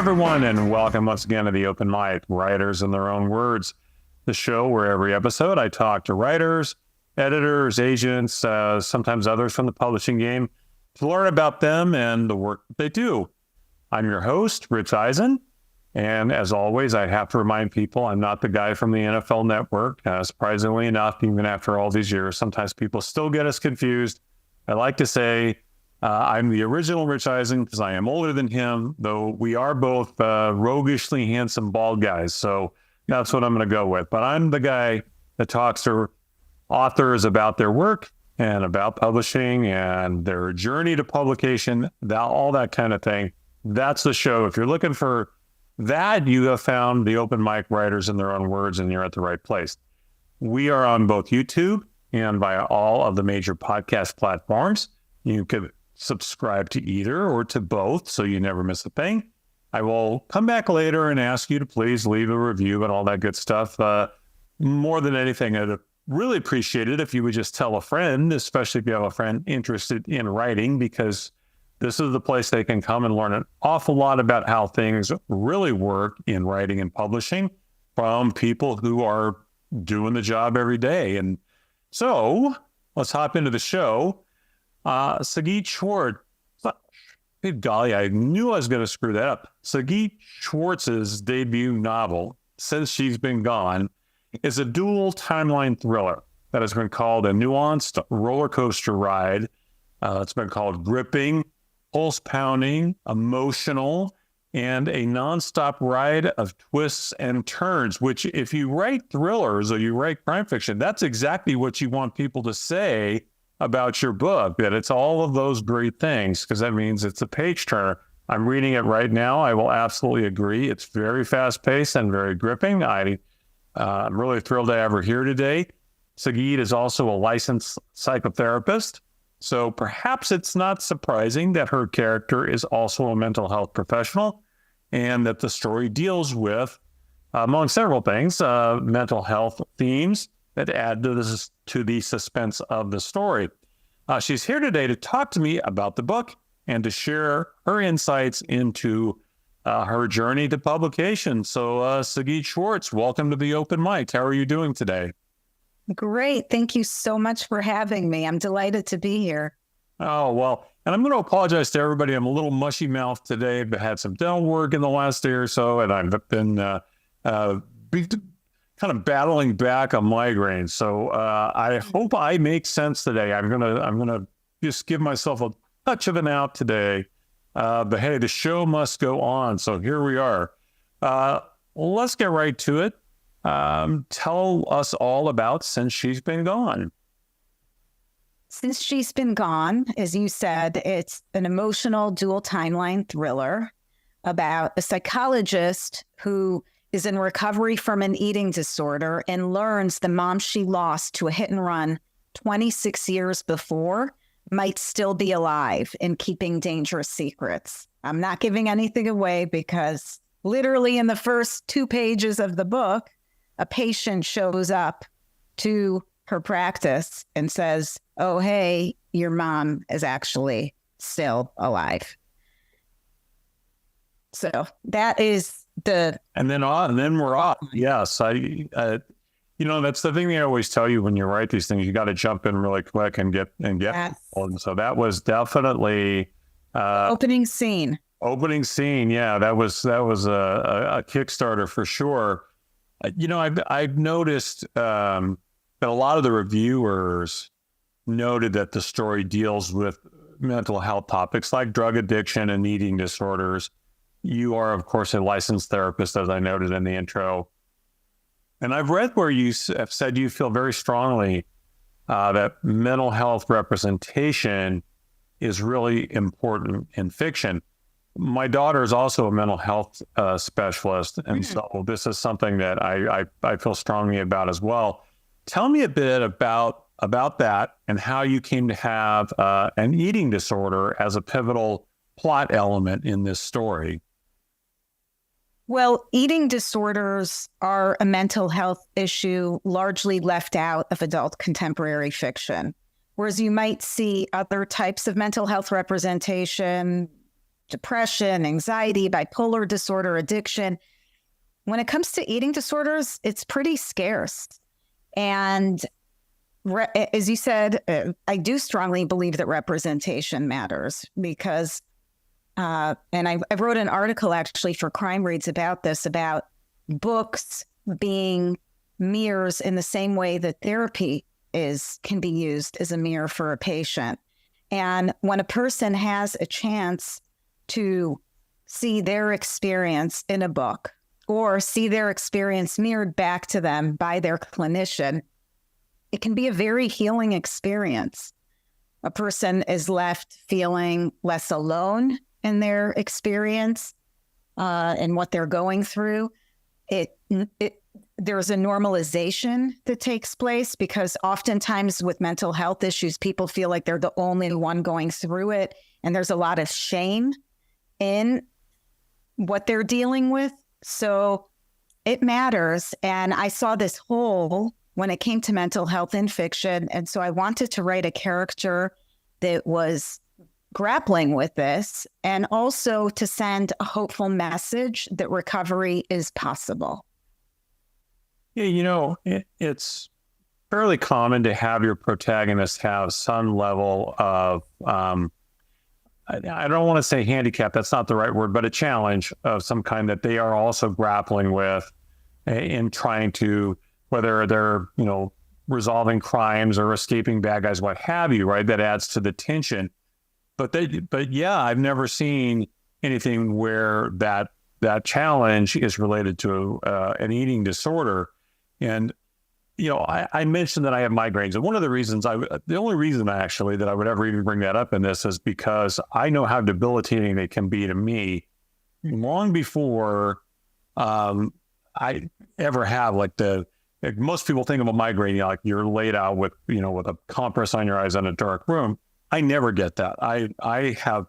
everyone, and welcome once again to the Open Mic, Writers in Their Own Words, the show where every episode I talk to writers, editors, agents, sometimes others from the publishing game to learn about them and the work that they do. I'm your host, Rich Eisen, and as always, I have to remind people I'm not the guy from the NFL Network. Surprisingly enough, even after all these years, sometimes people still get us confused. I like to say I'm the original Rich Eisen because I am older than him, though we are both roguishly handsome bald guys. So that's what I'm going to go with. But I'm the guy that talks to authors about their work and about publishing and their journey to publication, all that kind of thing. That's the show. If you're looking for that, you have found the Open Mic, Writers in Their Own Words, and you're at the right place. We are on both YouTube and via all of the major podcast platforms. You can subscribe to either or to both so you never miss a thing. I will come back later and ask you to please leave a review and all that good stuff. More than anything, I'd really appreciate it if you would just tell a friend, especially if you have a friend interested in writing, because this is the place they can come and learn an awful lot about how things really work in writing and publishing from people who are doing the job every day. And so let's hop into the show. Sagit Schwartz, good golly, I knew I was going to screw that up. Sagit Schwartz's debut novel, Since She's Been Gone, is a dual timeline thriller that has been called a nuanced roller coaster ride. It's been called gripping, pulse pounding, emotional, and a nonstop ride of twists and turns, which if you write thrillers or you write crime fiction, that's exactly what you want people to say about your book, that it's all of those great things, because that means it's a page turner. I'm reading it right now. I will absolutely agree. It's very fast paced and very gripping. I'm really thrilled to have her here today. Sagit is also a licensed psychotherapist, so perhaps it's not surprising that her character is also a mental health professional and that the story deals with, among several things, mental health themes that add to the suspense of the story. She's here today to talk to me about the book and to share her insights into her journey to publication. So, Sagit Schwartz, welcome to the Open Mic. How are you doing today? Great. Thank you so much for having me. I'm delighted to be here. Oh, well, and I'm going to apologize to everybody. I'm a little mushy mouthed today. I've had some dental work in the last day or so, and I've been kind of battling back a migraine. So I hope I make sense today. I'm gonna just give myself a touch of an out today. But hey, the show must go on. So here we are. Let's get right to it. Tell us all about Since She's Been Gone. Since She's Been Gone, as you said, it's an emotional dual timeline thriller about a psychologist who is in recovery from an eating disorder and learns the mom she lost to a hit and run 26 years before might still be alive and keeping dangerous secrets. I'm not giving anything away because literally in the first 2 pages of the book, a patient shows up to her practice and says, "Oh, hey, your mom is actually still alive." So that is and then we're off. Yes, that's the thing they always tell you when you write these things. You got to jump in really quick and get. Yes. And so that was definitely opening scene. Opening scene, yeah, that was a Kickstarter for sure. I've noticed that a lot of the reviewers noted that the story deals with mental health topics like drug addiction and eating disorders. You are, of course, a licensed therapist, as I noted in the intro. And I've read where you have said you feel very strongly that mental health representation is really important in fiction. My daughter is also a mental health specialist, and so this is something that I feel strongly about as well. Tell me a bit about that and how you came to have an eating disorder as a pivotal plot element in this story. Well, eating disorders are a mental health issue largely left out of adult contemporary fiction, whereas you might see other types of mental health representation, depression, anxiety, bipolar disorder, addiction. When it comes to eating disorders, it's pretty scarce. And as you said, I do strongly believe that representation matters because, and I wrote an article actually for Crime Reads about this, about books being mirrors in the same way that therapy can be used as a mirror for a patient. And when a person has a chance to see their experience in a book or see their experience mirrored back to them by their clinician, it can be a very healing experience. A person is left feeling less alone in their experience and what they're going through. There's a normalization that takes place because oftentimes with mental health issues, people feel like they're the only one going through it. And there's a lot of shame in what they're dealing with. So it matters. And I saw this hole when it came to mental health in fiction. And so I wanted to write a character that was grappling with this and also to send a hopeful message that recovery is possible. Yeah, it's fairly common to have your protagonist have some level of, I don't want to say handicap, that's not the right word, but a challenge of some kind that they are also grappling with in trying to, whether they're, resolving crimes or escaping bad guys, what have you, right? That adds to the tension. But yeah, I've never seen anything where that challenge is related to an eating disorder. And, I mentioned that I have migraines. And one of the reasons the only reason actually that I would ever even bring that up in this is because I know how debilitating they can be to me long before I ever have most people think of a migraine, like you're laid out with a compress on your eyes in a dark room. I never get that. I have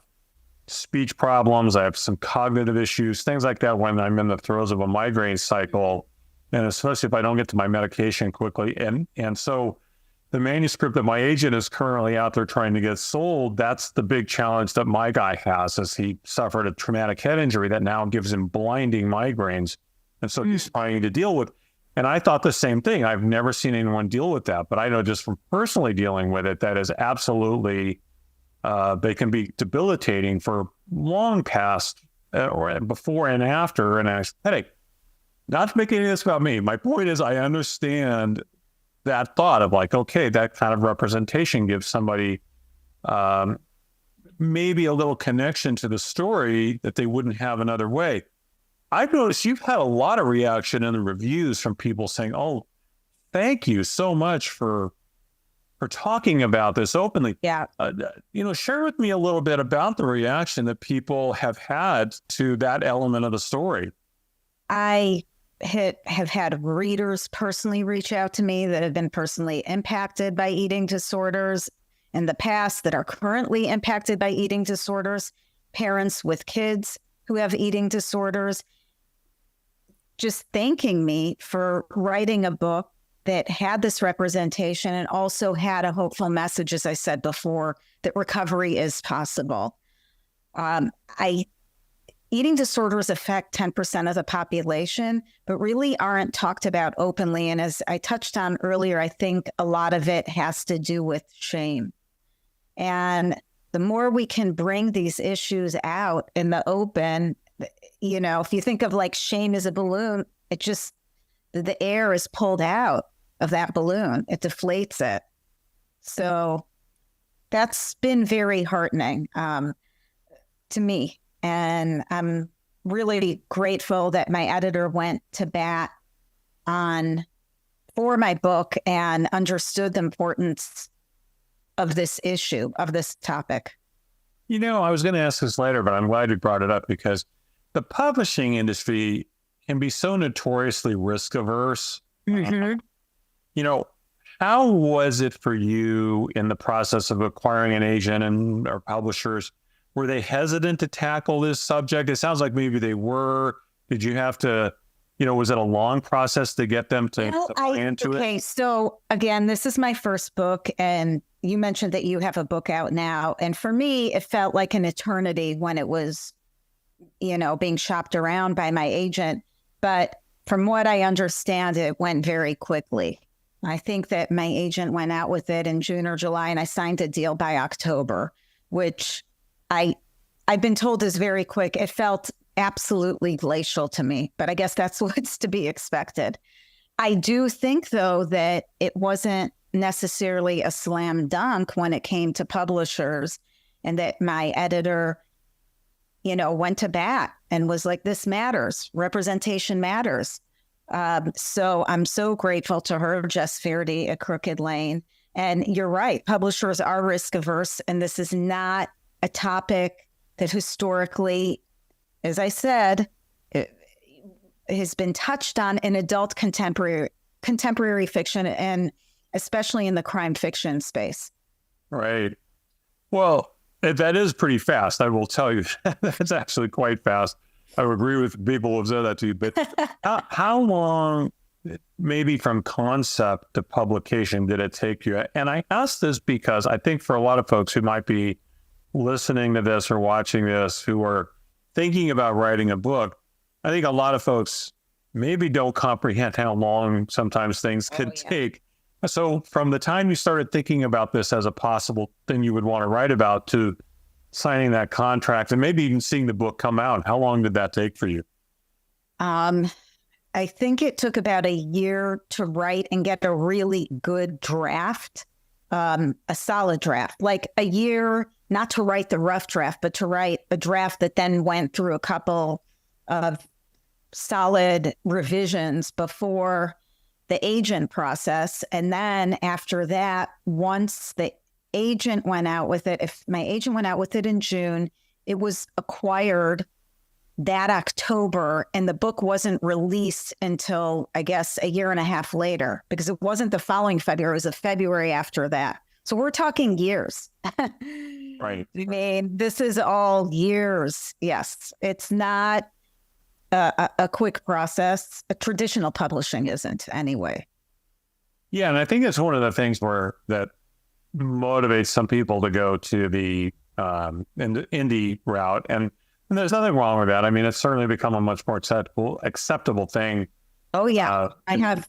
speech problems. I have some cognitive issues, things like that when I'm in the throes of a migraine cycle. And especially if I don't get to my medication quickly. And so the manuscript that my agent is currently out there trying to get sold, that's the big challenge that my guy has, is he suffered a traumatic head injury that now gives him blinding migraines. And so he's trying to deal with. And I thought the same thing. I've never seen anyone deal with that, but I know just from personally dealing with it, that is absolutely, they can be debilitating for long past or before and after an actual headache. Not to make any of this about me. My point is I understand that thought of okay, that kind of representation gives somebody maybe a little connection to the story that they wouldn't have another way. I've noticed you've had a lot of reaction in the reviews from people saying, "Oh, thank you so much for talking about this openly." Yeah. Share with me a little bit about the reaction that people have had to that element of the story. I have had readers personally reach out to me that have been personally impacted by eating disorders in the past, that are currently impacted by eating disorders, parents with kids who have eating disorders, just thanking me for writing a book that had this representation and also had a hopeful message, as I said before, that recovery is possible. Eating disorders affect 10% of the population, but really aren't talked about openly. And as I touched on earlier, I think a lot of it has to do with shame. And the more we can bring these issues out in the open, if you think of shame as a balloon, it just, the air is pulled out of that balloon. It deflates it. So that's been very heartening to me. And I'm really grateful that my editor went to bat for my book and understood the importance of this issue, of this topic. I was going to ask this later, but I'm glad you brought it up because the publishing industry can be so notoriously risk averse. Mm-hmm. How was it for you in the process of acquiring an agent or publishers? Were they hesitant to tackle this subject? It sounds like maybe they were. Did you have to, Was it a long process to get them to buy into it? Okay, so again, this is my first book, and you mentioned that you have a book out now. And for me, it felt like an eternity when it was, being shopped around by my agent. But from what I understand, it went very quickly. I think that my agent went out with it in June or July, and I signed a deal by October, which I've been told is very quick. It felt absolutely glacial to me, but I guess that's what's to be expected. I do think, though, that it wasn't necessarily a slam dunk when it came to publishers, and that my editor, went to bat and was like, this matters. Representation matters. So I'm so grateful to her, Jess Fairdy at Crooked Lane. And you're right, publishers are risk averse, and this is not a topic that historically, as I said, it has been touched on in adult contemporary fiction, and especially in the crime fiction space. Right. Well, that is pretty fast. I will tell you, that's actually quite fast. I would agree with people who have said that to you. But how long, maybe from concept to publication, did it take you? And I ask this because I think for a lot of folks who might be listening to this or watching this who are thinking about writing a book, I think a lot of folks maybe don't comprehend how long sometimes things can take. So from the time you started thinking about this as a possible thing you would want to write about to signing that contract and maybe even seeing the book come out, how long did that take for you? I think it took about a year to write and get a really good draft, a solid draft, like a year, not to write the rough draft, but to write a draft that then went through a couple of solid revisions before the agent process. And then after that, once the agent went out with it, if my agent went out with it in June, it was acquired that October, and the book wasn't released until, I guess, a year and a half later, because it wasn't the following February, it was a February after that. So we're talking years. Right. I mean, this is all years. Yes. It's not a quick process. A traditional publishing isn't anyway. Yeah. And I think it's one of the things that motivates some people to go to the indie route. And there's nothing wrong with that. I mean, it's certainly become a much more acceptable thing. Oh, yeah. I have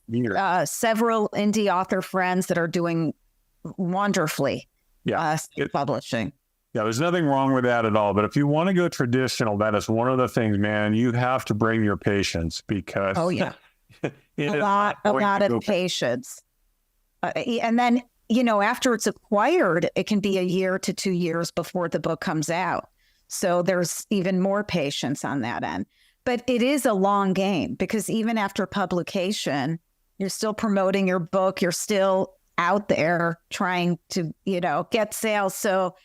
several indie author friends that are doing wonderfully. Publishing. Yeah, there's nothing wrong with that at all. But if you want to go traditional, that is one of the things, man, you have to bring your patience, because a lot of patience. And then, after it's acquired, it can be a year to 2 years before the book comes out. So there's even more patience on that end. But it is a long game, because even after publication, you're still promoting your book. You're still out there trying to, get sales. So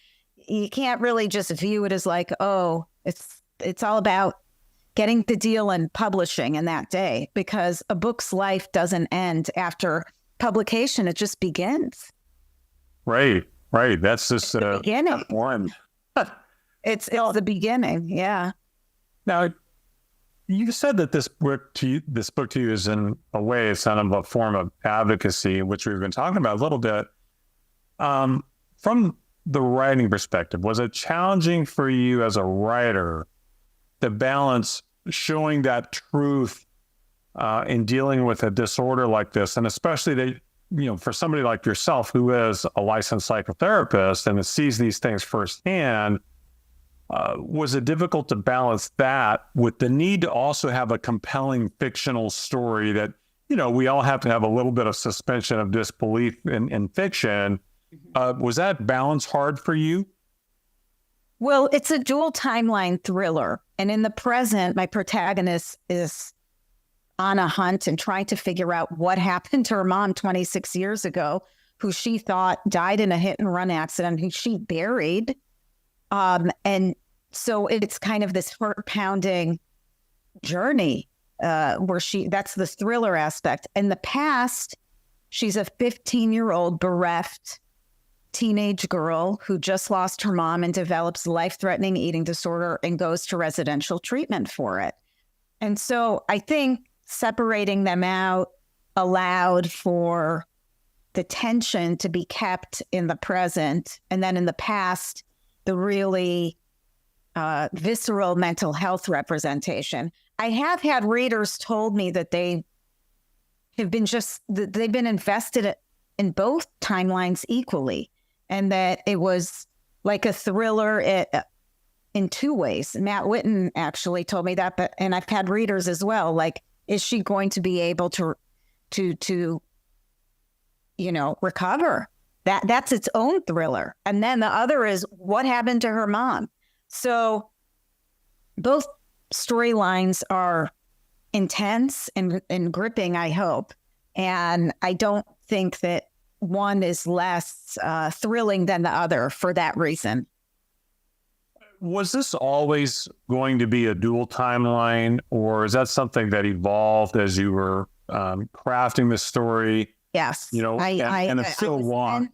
you can't really just view it as like, oh, it's all about getting the deal and publishing in that day, because a book's life doesn't end after publication. It just begins. Right. That's just the beginning. One. It's the beginning. Yeah. Now, you said that this book to you is in a way, it's kind of a form of advocacy, which we've been talking about a little bit. From the writing perspective, was it challenging for you as a writer to balance showing that truth in dealing with a disorder like this? And especially that, for somebody like yourself, who is a licensed psychotherapist and sees these things firsthand, was it difficult to balance that with the need to also have a compelling fictional story that, we all have to have a little bit of suspension of disbelief in fiction? Was that balance hard for you? Well, it's a dual timeline thriller. And in the present, my protagonist is on a hunt and trying to figure out what happened to her mom 26 years ago, who she thought died in a hit and run accident, who she buried. And so it's kind of this heart-pounding journey where that's the thriller aspect. In the past, she's a 15-year-old bereft teenage girl who just lost her mom and develops life-threatening eating disorder and goes to residential treatment for it. And so I think separating them out allowed for the tension to be kept in the present, and then in the past, the really visceral mental health representation. I have had readers told me that they've been invested in both timelines equally, and that it was like a thriller in two ways. Matt Whitten actually told me that, and I've had readers as well. Like, is she going to be able to recover? That's its own thriller. And then the other is what happened to her mom. So both storylines are intense and gripping, I hope. And I don't think that one is less thrilling than the other for that reason. Was this always going to be a dual timeline, or is that something that evolved as you were crafting the story? Yes. And it's still long.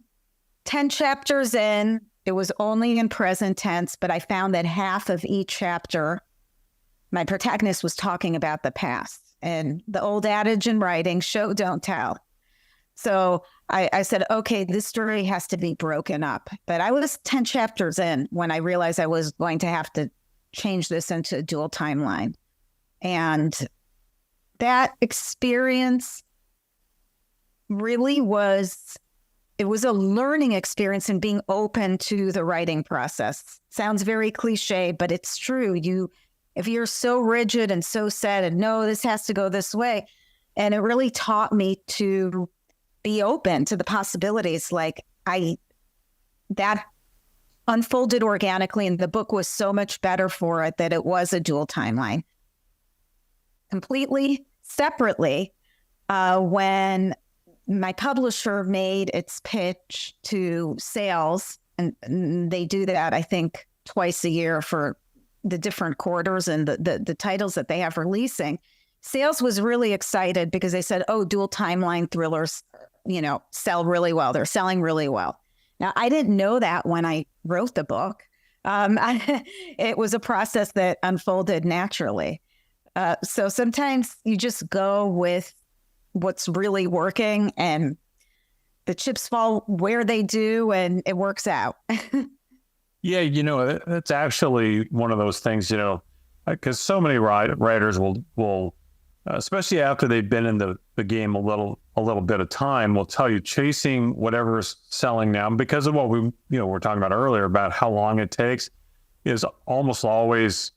10 chapters in, it was only in present tense, but I found that half of each chapter, my protagonist was talking about the past. And the old adage in writing, show, don't tell. So I said, okay, this story has to be broken up. But I was 10 chapters in when I realized I was going to have to change this into a dual timeline. And that experience really was a learning experience in being open to the writing process. Sounds very cliche, but it's true. If you're so rigid and so set and no, this has to go this way. And it really taught me to be open to the possibilities. Like that unfolded organically, and the book was so much better for it that it was a dual timeline. Completely separately, when my publisher made its pitch to sales, and they do that, I think, twice a year for the different quarters and the titles that they have releasing. Sales was really excited because they said, oh, dual timeline thrillers, sell really well. They're selling really well. Now, I didn't know that when I wrote the book. It was a process that unfolded naturally. So sometimes you just go with what's really working, and the chips fall where they do, and it works out. Yeah, that's actually one of those things, because so many writers will especially after they've been in the game a little bit of time, will tell you chasing whatever's selling now, because of what we were talking about earlier about how long it takes, is almost always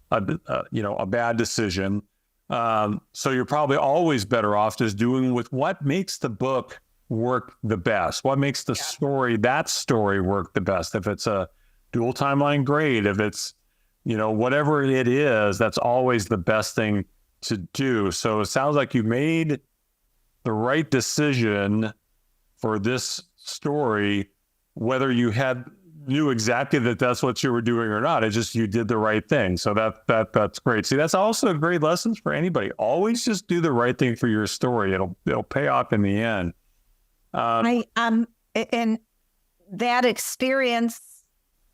a bad decision. So you're probably always better off just doing with what makes the book work the best, what makes the story work the best. If it's a dual timeline, great. If it's, whatever it is, that's always the best thing to do. So it sounds like you made the right decision for this story, whether you knew exactly that that's what you were doing or not. It's just you did the right thing. So that's great. See, that's also great lessons for anybody. Always just do the right thing for your story. It'll pay off in the end. And that experience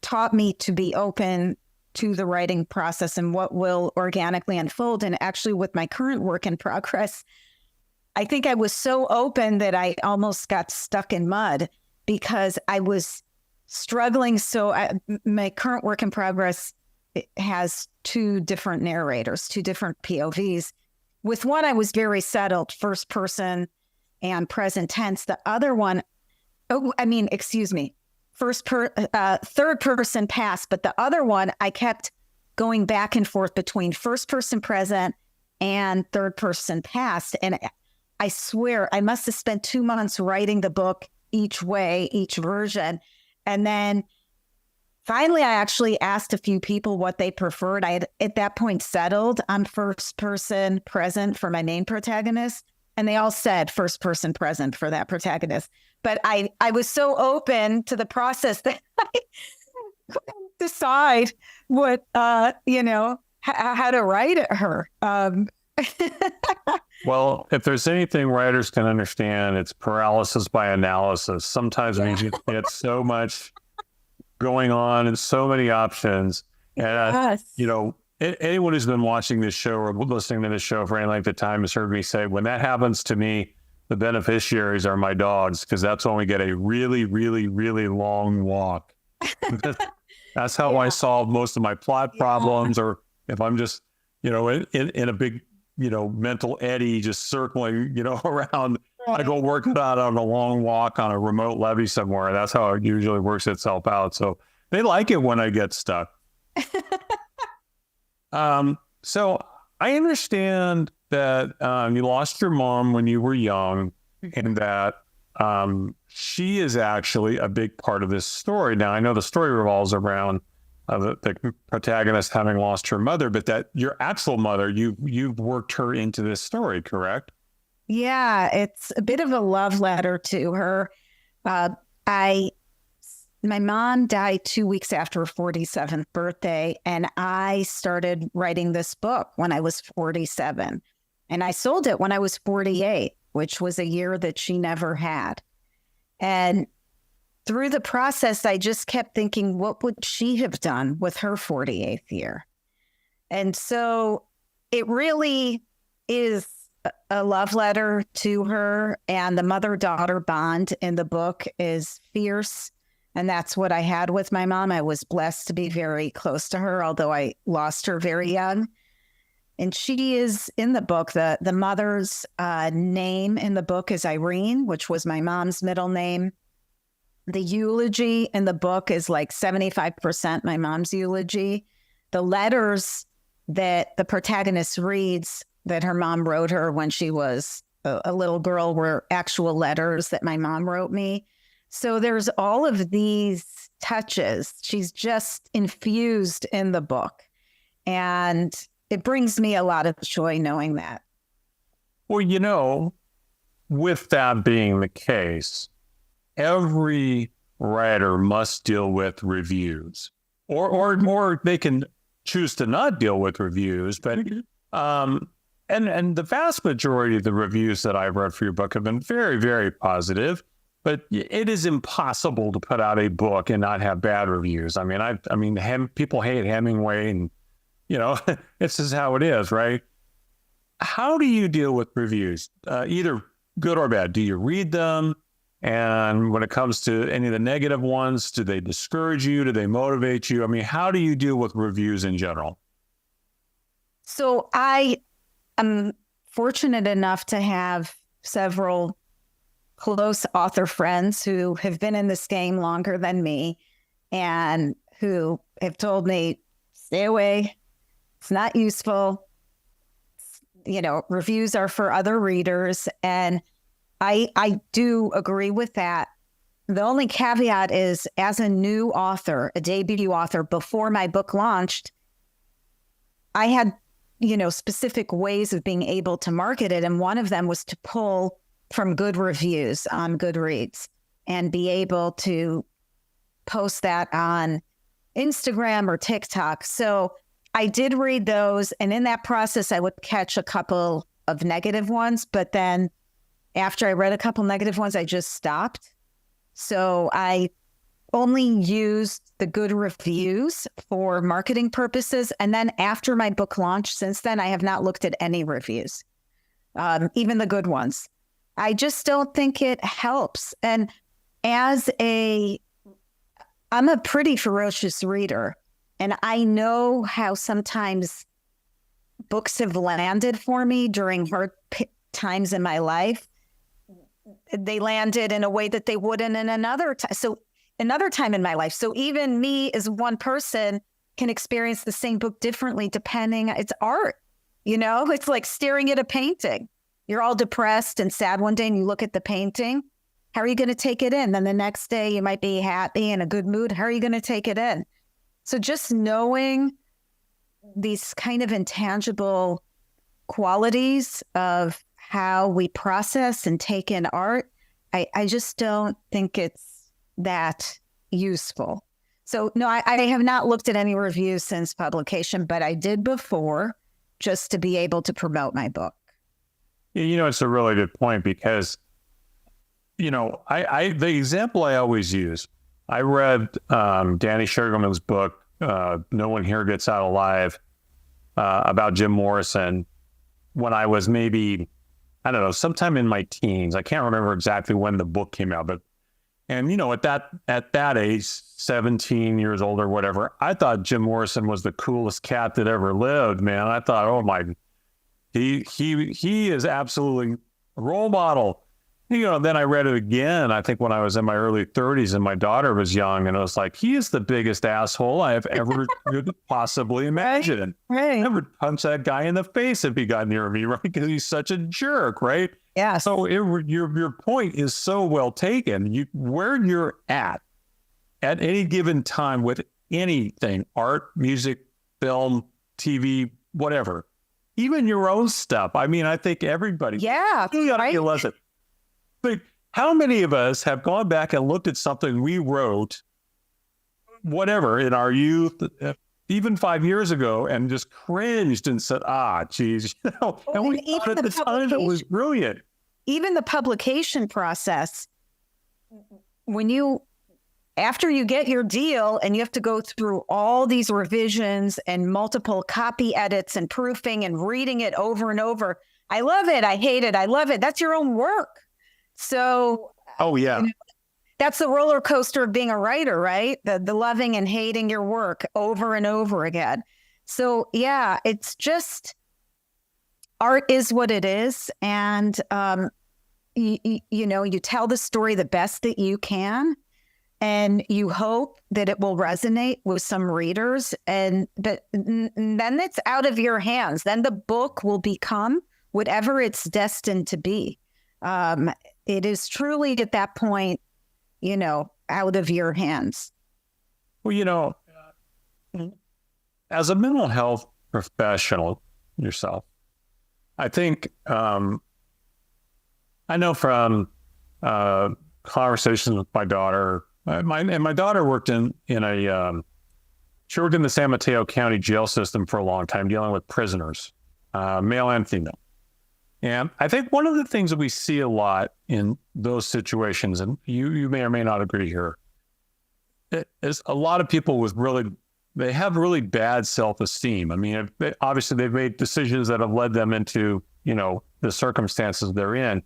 taught me to be open to the writing process and what will organically unfold. And actually, with my current work in progress, I think I was so open that I almost got stuck in mud because I was struggling. So my current work in progress has two different narrators, two different POVs. With one, I was very settled, first person and present tense. The other one, third person past, but the other one, I kept going back and forth between first person present and third person past. And I swear I must have spent 2 months writing the book each way, each version. And then finally, I actually asked a few people what they preferred. I had at that point settled on first person present for my main protagonist. And they all said first person present for that protagonist. But I was so open to the process that I couldn't decide what, how to write her. Well, if there's anything writers can understand, it's paralysis by analysis. Sometimes when you get so much going on and so many options, and, Yes. anyone who's been watching this show or listening to this show for any length of time has heard me say, when that happens to me, the beneficiaries are my dogs, because that's when we get a really, really, really long walk. That's how I solve most of my plot problems, or if I'm just, in a big, mental eddy, just circling, around, I go work it out on a long walk on a remote levee somewhere. That's how it usually works itself out. So they like it when I get stuck. So I understand that you lost your mom when you were young, and that she is actually a big part of this story. Now, I know the story revolves around the protagonist having lost her mother, but that your actual mother, you've worked her into this story, correct? Yeah, it's a bit of a love letter to her. My mom died 2 weeks after her 47th birthday, and I started writing this book when I was 47. And I sold it when I was 48, which was a year that she never had. And through the process, I just kept thinking, what would she have done with her 48th year? And so it really is a love letter to her. And the mother-daughter bond in the book is fierce. And that's what I had with my mom. I was blessed to be very close to her, although I lost her very young. And she is in the book. The mother's name in the book is Irene, which was my mom's middle name. The eulogy in the book is like 75% my mom's eulogy. The letters that the protagonist reads that her mom wrote her when she was a little girl were actual letters that my mom wrote me. So there's all of these touches. She's just infused in the book. And it brings me a lot of joy knowing that. Well, with that being the case, every writer must deal with reviews, or they can choose to not deal with reviews. But and the vast majority of the reviews that I've read for your book have been very, very positive. But it is impossible to put out a book and not have bad reviews. I mean, people hate Hemingway, and it's just how it is, right? How do you deal with reviews, either good or bad? Do you read them? And when it comes to any of the negative ones, do they discourage you? Do they motivate you? I mean, how do you deal with reviews in general? So I am fortunate enough to have several close author friends who have been in this game longer than me and who have told me, stay away. It's not useful. Reviews are for other readers. And I do agree with that. The only caveat is, as a new author, a debut author, before my book launched, I had, specific ways of being able to market it. And one of them was to pull from good reviews on Goodreads and be able to post that on Instagram or TikTok. So I did read those. And in that process, I would catch a couple of negative ones. But then after I read a couple negative ones, I just stopped. So I only used the good reviews for marketing purposes. And then after my book launched, since then, I have not looked at any reviews, even the good ones. I just don't think it helps. And I'm a pretty ferocious reader, and I know how sometimes books have landed for me during hard times in my life. They landed in a way that they wouldn't in another time. So another time in my life. So even me as one person can experience the same book differently depending. It's art, it's like staring at a painting. You're all depressed and sad one day and you look at the painting. How are you going to take it in? Then the next day you might be happy in a good mood. How are you going to take it in? So just knowing these kind of intangible qualities of how we process and take in art, I just don't think it's that useful. So no, I have not looked at any reviews since publication, but I did before, just to be able to promote my book. It's a really good point, because, the example I always use, I read Danny Sugarman's book, No One Here Gets Out Alive. about Jim Morrison when I was maybe, I don't know, sometime in my teens. I can't remember exactly when the book came out, but and at that age, 17 years old or whatever, I thought Jim Morrison was the coolest cat that ever lived, man. I thought, oh my, he is absolutely a role model. Then I read it again, I think when I was in my early 30s and my daughter was young, and it was like, he is the biggest asshole I have ever could possibly imagine. Right. I would punch that guy in the face if he got near me, right? Because he's such a jerk, right? Yeah. So your point is so well taken. Where you're at any given time with anything, art, music, film, TV, whatever, even your own stuff. I mean, I think everybody. Yeah. You gotta right? be a lesson. But how many of us have gone back and looked at something we wrote, whatever, in our youth, even 5 years ago, and just cringed and said, geez, and we thought at the time it was brilliant. Even the publication process, after you get your deal and you have to go through all these revisions and multiple copy edits and proofing and reading it over and over. I love it. I hate it. I love it. That's your own work. So, oh yeah, that's the roller coaster of being a writer, right? The loving and hating your work over and over again. So yeah, it's just, art is what it is. And, you tell the story the best that you can, and you hope that it will resonate with some readers. But then it's out of your hands. Then the book will become whatever it's destined to be. It is truly at that point, out of your hands. Well, as a mental health professional yourself, I think, I know from conversations with my daughter, my daughter worked she worked in the San Mateo County jail system for a long time, dealing with prisoners, male and female. And I think one of the things that we see a lot in those situations, and you may or may not agree here, is a lot of people they have really bad self-esteem. I mean, obviously they've made decisions that have led them into, the circumstances they're in.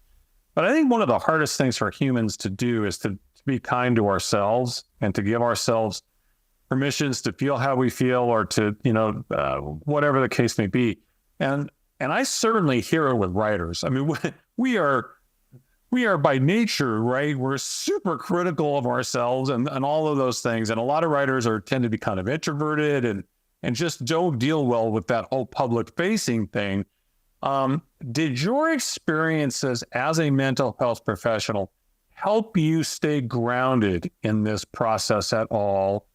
But I think one of the hardest things for humans to do is to be kind to ourselves and to give ourselves permissions to feel how we feel, or to, whatever the case may be. And I certainly hear it with writers. I mean, we are by nature, right? We're super critical of ourselves and all of those things. And a lot of writers tend to be kind of introverted and just don't deal well with that whole public facing thing. Did your experiences as a mental health professional help you stay grounded in this process at all?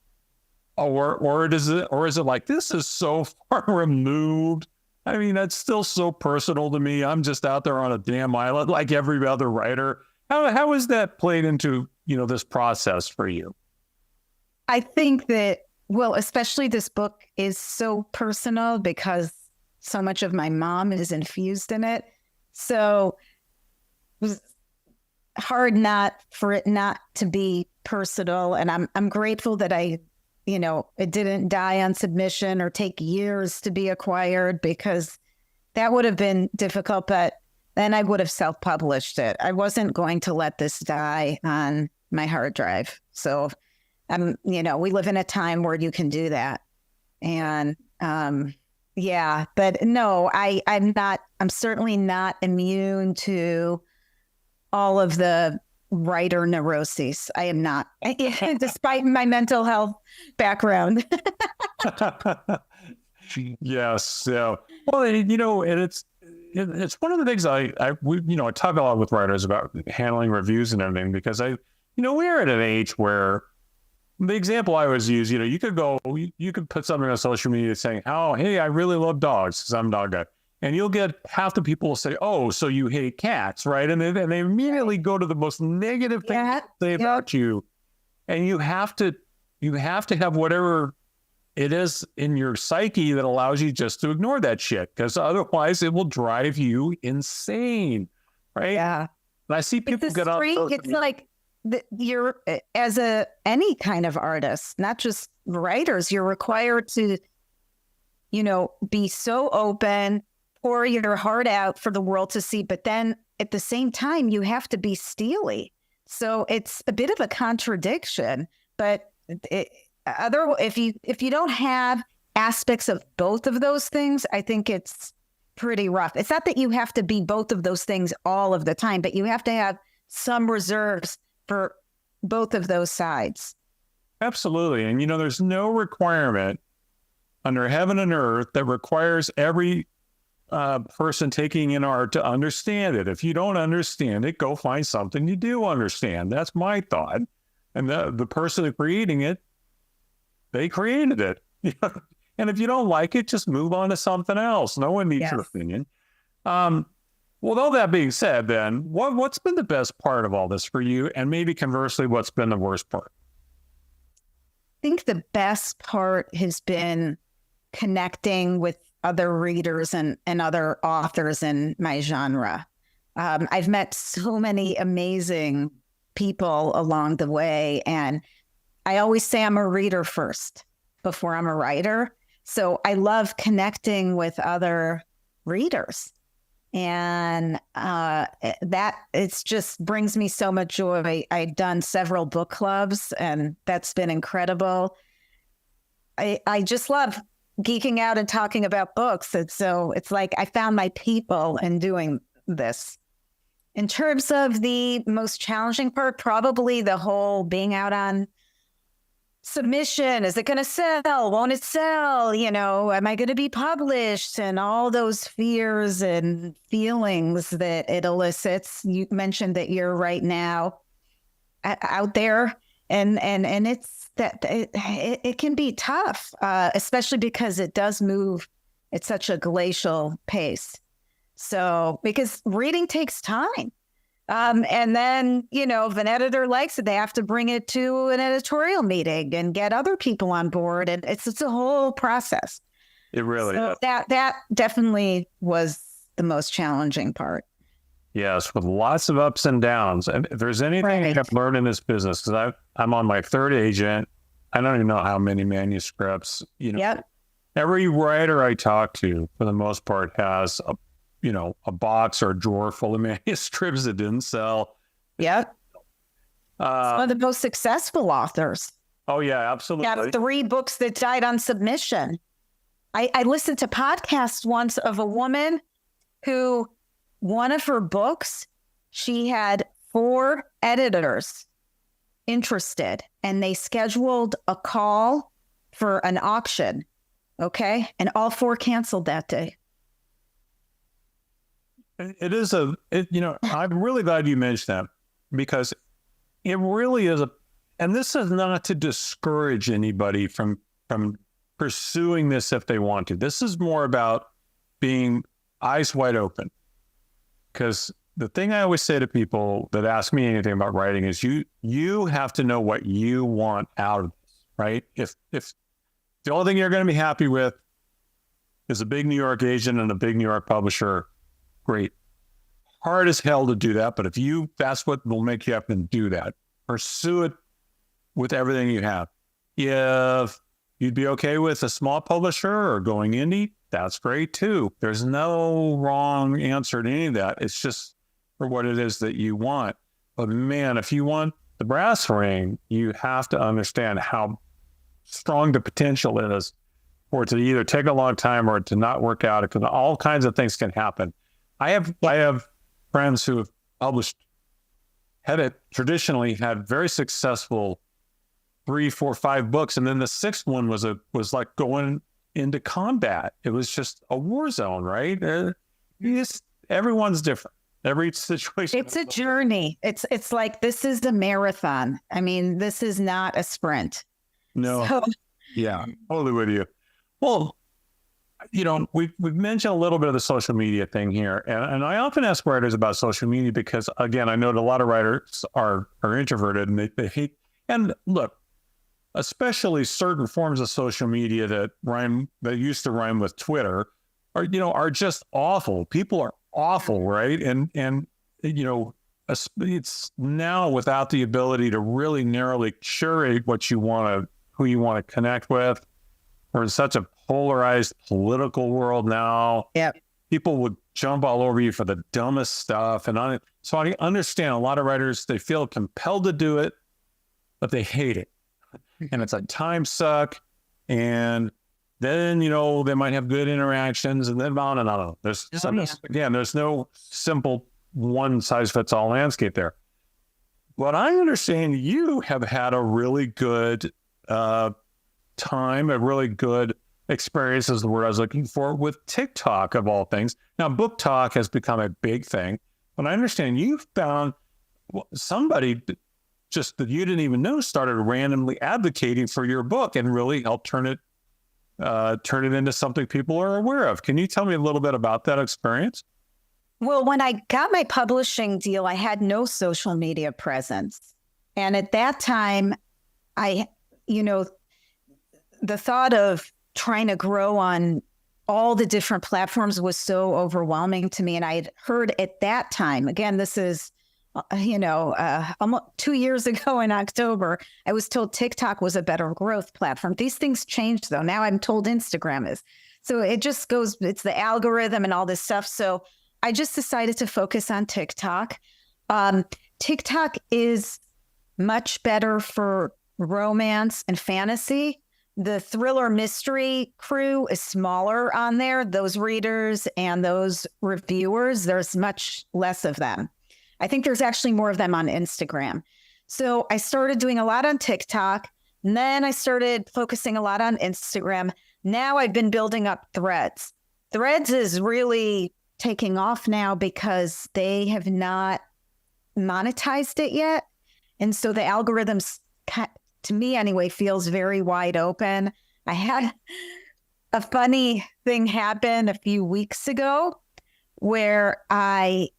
Or is it like, this is so far removed? I mean, that's still so personal to me. I'm just out there on a damn island like every other writer. How has that played into, this process for you? I think that, especially this book is so personal because so much of my mom is infused in it. So it was hard for it not to be personal. And I'm grateful that it didn't die on submission or take years to be acquired, because that would have been difficult, but then I would have self-published it. I wasn't going to let this die on my hard drive. So, we live in a time where you can do that. And, but no, I'm certainly not immune to all of the writer neuroses. I am not, despite my mental health background. Yes. So, and it's one of the things I talk a lot with writers about handling reviews and everything, because we're at an age where the example I always use, you could put something on social media saying, oh, hey, I really love dogs because I'm a dog guy. And you'll get half the people will say, oh, so you hate cats, right? And they immediately go to the most negative thing to say about you. And you have to have whatever it is in your psyche that allows you just to ignore that shit, because otherwise it will drive you insane, right? Yeah. And I see people get up. It's like you're, as any kind of artist, not just writers, you're required to be so open, pour your heart out for the world to see, but then at the same time, you have to be steely. So it's a bit of a contradiction, but if you don't have aspects of both of those things, I think it's pretty rough. It's not that you have to be both of those things all of the time, but you have to have some reserves for both of those sides. Absolutely. And, there's no requirement under heaven and earth that requires every person taking in art to understand it. If you don't understand it, go find something you do understand. That's my thought. And the person creating it, they created it. And if you don't like it, just move on to something else. No one needs your opinion. Well, all that being said, then, what's been the best part of all this for you? And maybe conversely, what's been the worst part? I think the best part has been connecting with other readers and other authors in my genre. I've met so many amazing people along the way. And I always say I'm a reader first before I'm a writer. So I love connecting with other readers. And that it's just brings me so much joy. I've done several book clubs, and that's been incredible. I just love geeking out and talking about books. And so it's like I found my people in doing this. In terms of the most challenging part, probably the whole being out on submission. Is it going to sell? Won't it sell? Am I going to be published? And all those fears and feelings that it elicits. You mentioned that you're right now out there, and it's that it can be tough, especially because it does move at such a glacial pace. So because reading takes time. And then, if an editor likes it, they have to bring it to an editorial meeting and get other people on board. And it's a whole process. It really is. That definitely was the most challenging part. Yes, with lots of ups and downs. And if there's anything I've learned in this business, because I'm on my third agent, I don't even know how many manuscripts. Yep. Every writer I talk to, for the most part, has a box or a drawer full of manuscripts that didn't sell. Yep. Some of the most successful authors. Oh, yeah, absolutely. Have 3 books that died on submission. I listened to podcasts once of a woman who, one of her books, she had 4 editors interested, and they scheduled a call for an auction. Okay. And all 4 canceled that day. I'm really glad you mentioned that, because it really is and this is not to discourage anybody from pursuing this if they want to. This is more about being eyes wide open. Because the thing I always say to people that ask me anything about writing is you have to know what you want out of this, right? If the only thing you're going to be happy with is a big New York agent and a big New York publisher, great. Hard as hell to do that, but that's what will make you have to do that. Pursue it with everything you have. If you'd be okay with a small publisher or going indie, that's great too. There's no wrong answer to any of that. It's just for what it is that you want. But man, if you want the brass ring, you have to understand how strong the potential is for it to either take a long time or to not work out, because all kinds of things can happen. I have friends who have published, traditionally had very successful 3, 4, 5 books, and then the 6th one was like going into combat. It was just a war zone, right? Everyone's different. Every situation. It's a journey. It's like, this is the marathon. I mean, this is not a sprint. No. Yeah, totally with you. Well, we've mentioned a little bit of the social media thing here, and I often ask writers about social media because, again, I know that a lot of writers are introverted and they hate. And look, especially certain forms of social media that used to rhyme with Twitter are just awful. People are awful, right? And it's now without the ability to really narrowly curate who you want to connect with. We're in such a polarized political world now. Yep. People would jump all over you for the dumbest stuff. And so I understand a lot of writers, they feel compelled to do it, but they hate it. And it's a time suck. And then, they might have good interactions and then on and on. There's no simple one size fits all landscape there. But I understand you have had a really good time, a really good experience is the word I was looking for, with TikTok of all things. Now, book talk has become a big thing, but I understand you found somebody just that you didn't even know started randomly advocating for your book and really helped turn it into something people are aware of. Can you tell me a little bit about that experience? Well, when I got my publishing deal, I had no social media presence. And at that time, the thought of trying to grow on all the different platforms was so overwhelming to me. And I had heard at that time, again, this is, almost 2 years ago in October, I was told TikTok was a better growth platform. These things changed, though. Now I'm told Instagram is. So it just goes, it's the algorithm and all this stuff. So I just decided to focus on TikTok. TikTok is much better for romance and fantasy. The thriller mystery crew is smaller on there. Those readers and those reviewers, there's much less of them. I think there's actually more of them on Instagram. So I started doing a lot on TikTok. And then I started focusing a lot on Instagram. Now I've been building up Threads. Threads is really taking off now because they have not monetized it yet. And so the algorithms, to me anyway, feels very wide open. I had a funny thing happen a few weeks ago where I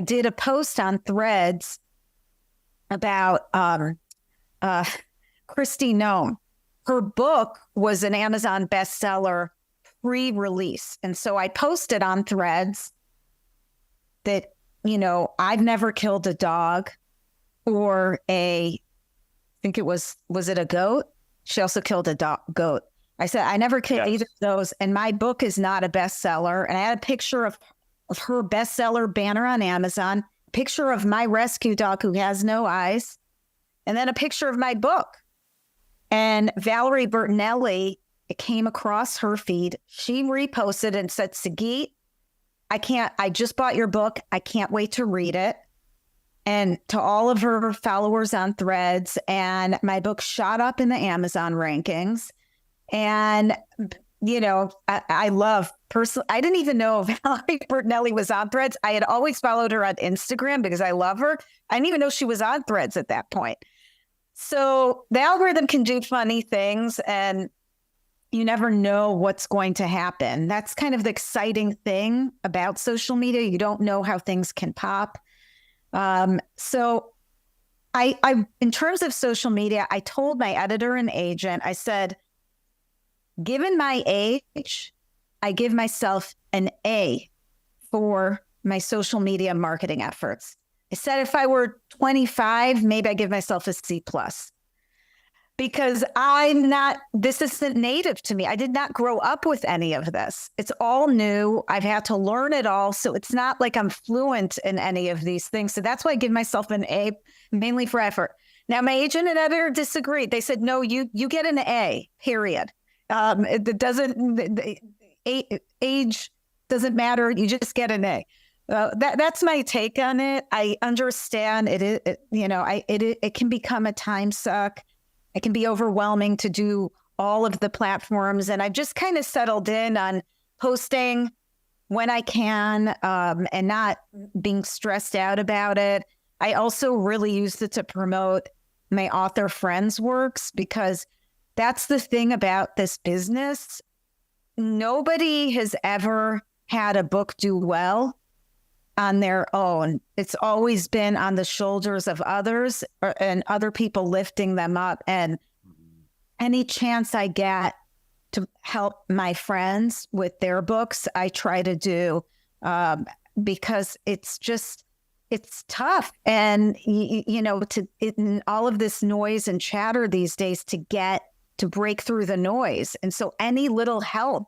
did a post on Threads about Christy Nome. Her book was an Amazon bestseller pre-release. And so I posted on Threads that, I've never killed a dog or I think it was it a goat? She also killed a goat. I said, I never killed either of those. And my book is not a bestseller. And I had a picture of her bestseller banner on Amazon, picture of my rescue dog who has no eyes, and then a picture of my book. And Valerie Bertinelli, it came across her feed. She reposted and said, Sagit, I just bought your book. I can't wait to read it. And to all of her followers on Threads, and my book shot up in the Amazon rankings. And I love personally. I didn't even know Valerie Bertinelli was on Threads. I had always followed her on Instagram because I love her. I didn't even know she was on Threads at that point. So the algorithm can do funny things, and you never know what's going to happen. That's kind of the exciting thing about social media. You don't know how things can pop. So I, in terms of social media, I told my editor and agent, I said, given my age, I give myself an A for my social media marketing efforts. I said, if I were 25, maybe I give myself a C+. Because this isn't native to me. I did not grow up with any of this. It's all new. I've had to learn it all. So it's not like I'm fluent in any of these things. So that's why I give myself an A, mainly for effort. Now, my agent and editor disagreed. They said, no, you get an A, period. It doesn't, age doesn't matter. You just get an A. That's my take on it. I understand it can become a time suck. It can be overwhelming to do all of the platforms. And I've just kind of settled in on posting when I can and not being stressed out about it. I also really used it to promote my author friends' works, because that's the thing about this business. Nobody has ever had a book do well on their own. It's always been on the shoulders of others and other people lifting them up. And any chance I get to help my friends with their books, I try to do, because it's tough. And, in all of this noise and chatter these days, to get to break through the noise. And so any little help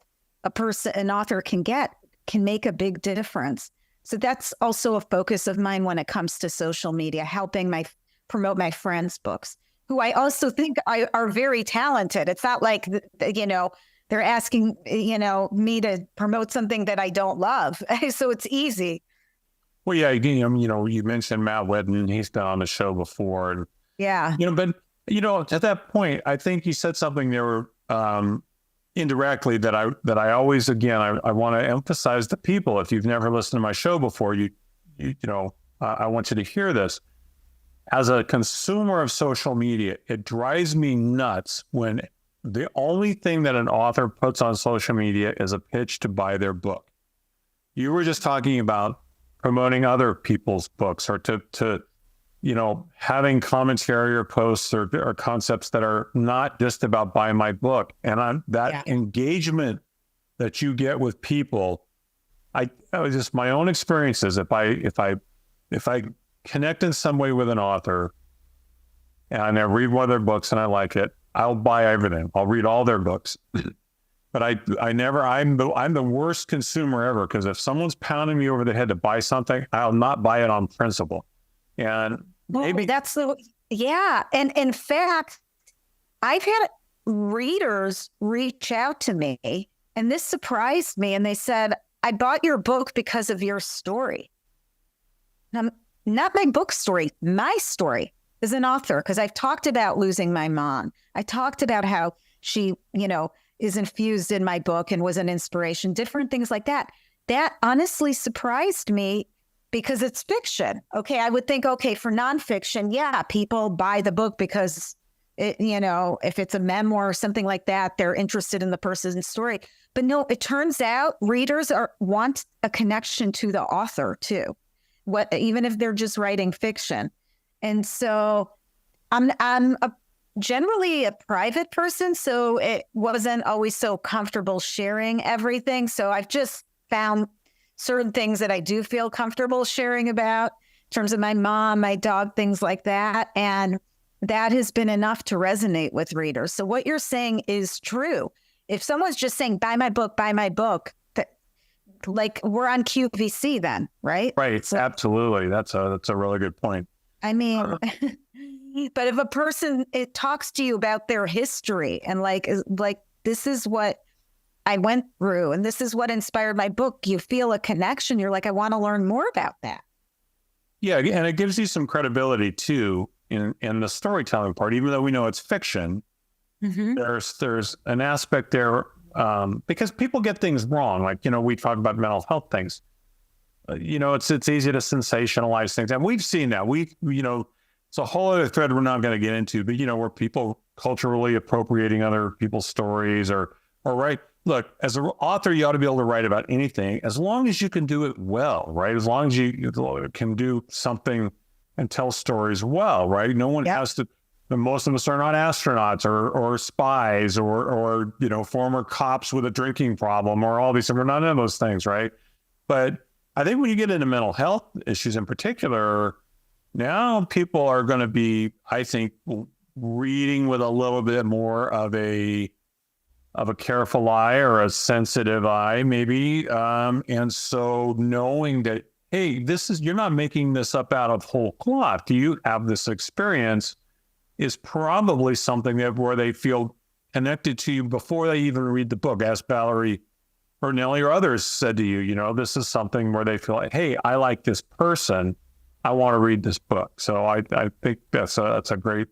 an author can get can make a big difference. So that's also a focus of mine when it comes to social media, helping promote my friends' books, who I also think are very talented. It's not like, they're asking, me to promote something that I don't love. So it's easy. Well, yeah, you mentioned Matt Whitten. He's been on the show before. And, yeah. But, at that point, I think you said something there indirectly that I always, again, I want to emphasize to people. If you've never listened to my show before, I want you to hear this. As a consumer of social media, it drives me nuts when the only thing that an author puts on social media is a pitch to buy their book. You were just talking about promoting other people's books, or to having commentary or posts or concepts that are not just about buy my book. And engagement that you get with people, I just, my own experiences, if I connect in some way with an author and I read one of their books and I like it, I'll buy everything. I'll read all their books. But I'm the worst consumer ever, because if someone's pounding me over the head to buy something, I'll not buy it on principle. And maybe And in fact, I've had readers reach out to me, and this surprised me. And they said, I bought your book because of your story. Not my book story, my story as an author, because I've talked about losing my mom. I talked about how she, is infused in my book and was an inspiration, different things like that. That honestly surprised me, because it's fiction. Okay, I would think, for nonfiction, people buy the book because, if it's a memoir or something like that, they're interested in the person's story. But no, it turns out readers want a connection to the author too, even if they're just writing fiction. And so I'm generally a private person, so it wasn't always so comfortable sharing everything. So I've just found certain things that I do feel comfortable sharing about, in terms of my mom, my dog, things like that. And that has been enough to resonate with readers. So what you're saying is true. If someone's just saying, buy my book, that, like, we're on QVC then, right? Right. So, absolutely. That's a really good point. I mean, but if a person, it talks to you about their history and like, this is what I went through and this is what inspired my book, you feel a connection. You're like, I want to learn more about that. Yeah. And it gives you some credibility too in the storytelling part, even though we know it's fiction. Mm-hmm. There's an aspect there because people get things wrong. Like, we talk about mental health things. It's easy to sensationalize things. And we've seen that. It's a whole other thread we're not going to get into, but, where people culturally appropriating other people's stories or right. Look, as an author, you ought to be able to write about anything as long as you can do it well, right? As long as you can do something and tell stories well, right? No one has to. Most of us are not astronauts or spies or former cops with a drinking problem or all these. We're not in those things, right? But I think when you get into mental health issues in particular, now people are going to be, I think, reading with a little bit more of a careful eye or a sensitive eye, maybe. And so knowing that, hey, you're not making this up out of whole cloth. You have this experience is probably something where they feel connected to you before they even read the book. As Valerie or Nellie or others said to you, this is something where they feel like, hey, I like this person. I want to read this book. So I think that's a great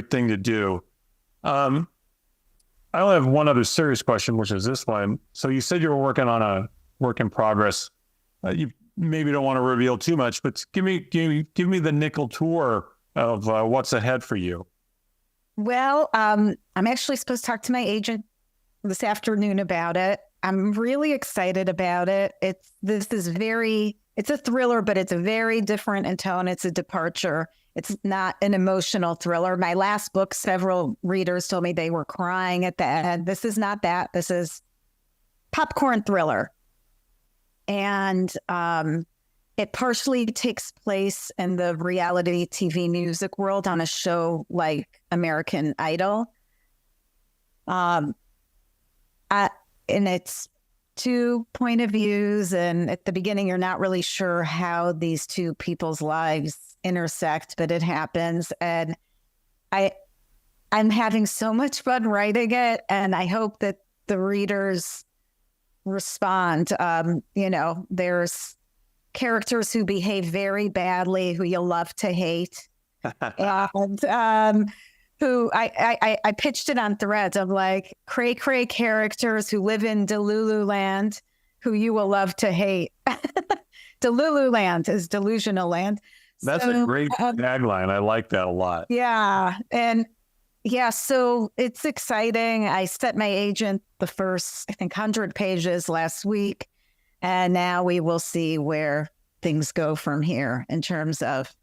thing to do. I only have one other serious question, which is this one. So you said you were working on a work in progress. You maybe don't want to reveal too much, but give me the nickel tour of what's ahead for you. Well, I'm actually supposed to talk to my agent this afternoon about it. I'm really excited about it. It's a thriller, but it's very different in tone. It's a departure. It's not an emotional thriller. My last book, several readers told me they were crying at the end. This is not that. This is popcorn thriller. And it partially takes place in the reality TV music world on a show like American Idol. Um, and it's two point of views. And at the beginning, you're not really sure how these two people's lives intersect, but it happens. And I'm having so much fun writing it. And I hope that the readers respond. There's characters who behave very badly, who you'll love to hate. And who I pitched it on Threads. I'm like, cray characters who live in Delulu land, who you will love to hate. Delulu land is delusional land. That's a great tagline. I like that a lot. Yeah. And yeah, so it's exciting. I sent my agent the first, I think, 100 pages last week. And now we will see where things go from here in terms of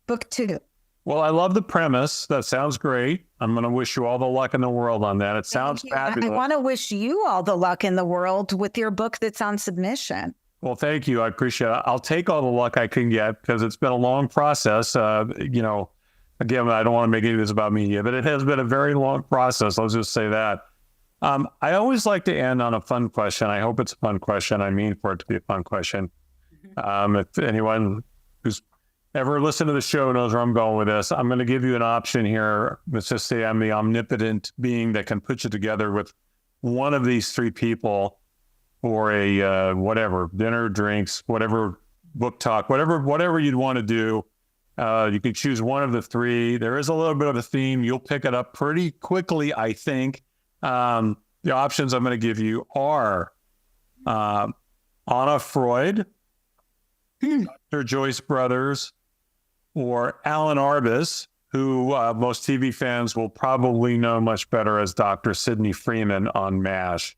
book 2. Well, I love the premise. That sounds great. I'm going to wish you all the luck in the world on that. It sounds fabulous. I want to wish you all the luck in the world with your book that's on submission. Well, thank you. I appreciate it. I'll take all the luck I can get because it's been a long process. Again, I don't want to make any of this about me yet, but it has been a very long process. Let's just say that. I always like to end on a fun question. I hope it's a fun question. I mean for it to be a fun question. If anyone who's ever listened to the show knows where I'm going with this, I'm going to give you an option here. Let's just say I'm the omnipotent being that can put you together with one of these 3 people for a whatever, dinner, drinks, whatever, book talk, whatever you'd want to do. You could choose one of the 3. There is a little bit of a theme. You'll pick it up pretty quickly, I think. The options I'm going to give you are Anna Freud, Dr. Joyce Brothers, or Alan Arbus, who most TV fans will probably know much better as Dr. Sidney Freeman on MASH.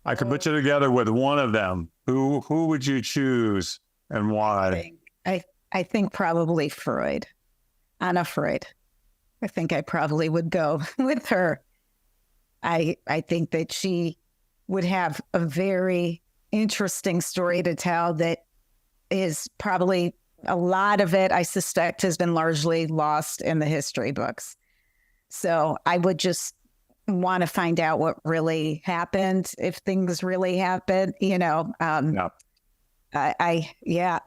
I could put you together with one of them. Who would you choose and why? I think probably Freud. Anna Freud. I think I probably would go with her. I think that she would have a very interesting story to tell that is probably a lot of it, I suspect, has been largely lost in the history books. So I would just want to find out what really happened, if things really happened, Yeah.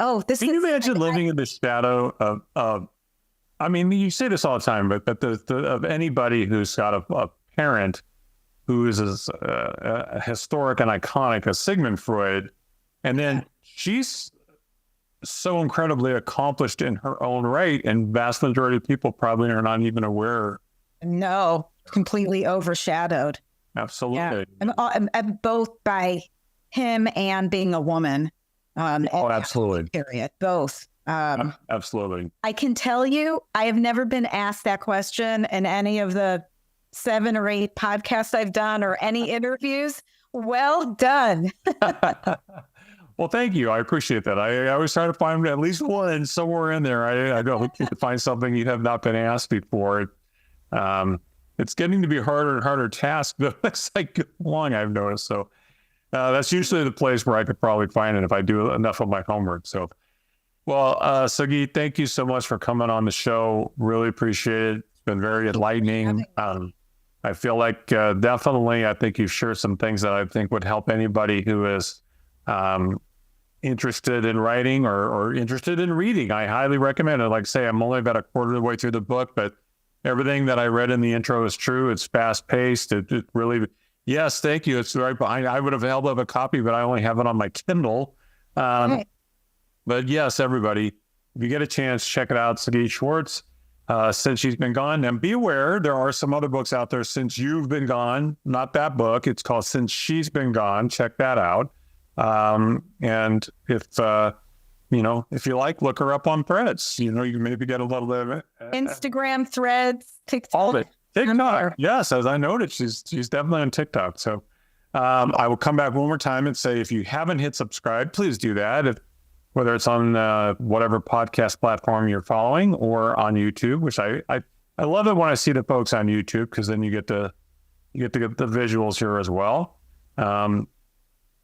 Oh, this Can you imagine living in the shadow of I mean, you say this all the time, but of anybody who's got a parent who is as historic and iconic as Sigmund Freud, and then she's so incredibly accomplished in her own right, and vast majority of people probably are not even aware. No, completely overshadowed. Absolutely. Yeah. And both by him and being a woman. Absolutely. Period. Both. Absolutely. I can tell you, I have never been asked that question in any of the 7 or 8 podcasts I've done or any interviews. Well done. Well, thank you. I appreciate that. I always try to find at least one somewhere in there. I don't find something you have not been asked before. It's getting to be a harder and harder task, though. It's like long, I've noticed. So that's usually the place where I could probably find it if I do enough of my homework. So, well, Sagit, thank you so much for coming on the show. Really appreciate it. It's been very enlightening. I feel like definitely, I think you've shared some things that I think would help anybody who is interested in writing or interested in reading. I highly recommend it. Like I say, I'm only about a quarter of the way through the book, but everything that I read in the intro is true. It's fast paced. It really, yes, thank you. It's right behind. I would have held up a copy, but I only have it on my Kindle. But yes, everybody, if you get a chance, check it out. Sagit Schwartz, Since She's Been Gone. And be aware, there are some other books out there since you've been gone. Not that book. It's called Since She's Been Gone. Check that out. And if you like, look her up on Threads. You can maybe get a little bit of it. Instagram, Threads, TikTok. All of it. TikTok. Yes, as I noted, she's definitely on TikTok. So I will come back one more time and say, if you haven't hit subscribe, please do that. Whether it's on whatever podcast platform you're following or on YouTube, which I love it when I see the folks on YouTube, because then you get to get the visuals here as well.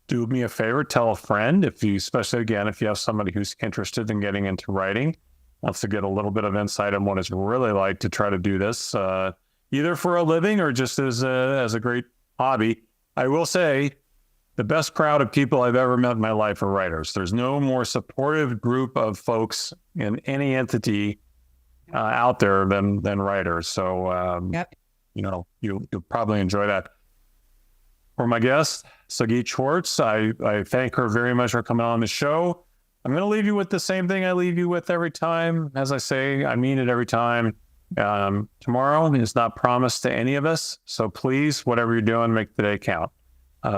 Do me a favor, tell a friend, especially again, if you have somebody who's interested in getting into writing, wants to get a little bit of insight on what it's really like to try to do this, either for a living or just as a great hobby. I will say the best crowd of people I've ever met in my life are writers. There's no more supportive group of folks in any entity out there than writers. So, you'll probably enjoy that. For my guest, Sagit Schwartz, I thank her very much for coming on the show. I'm going to leave you with the same thing I leave you with every time. As I say, I mean it every time. Tomorrow is not promised to any of us. So please, whatever you're doing, make the day count.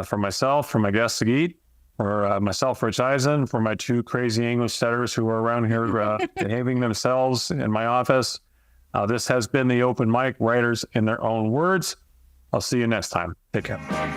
For myself, for my guest, Sagit, for myself, Rich Eisen, for my two crazy English setters who are around here behaving themselves in my office. This has been the Open Mic, Writers in Their Own Words. I'll see you next time. Take care.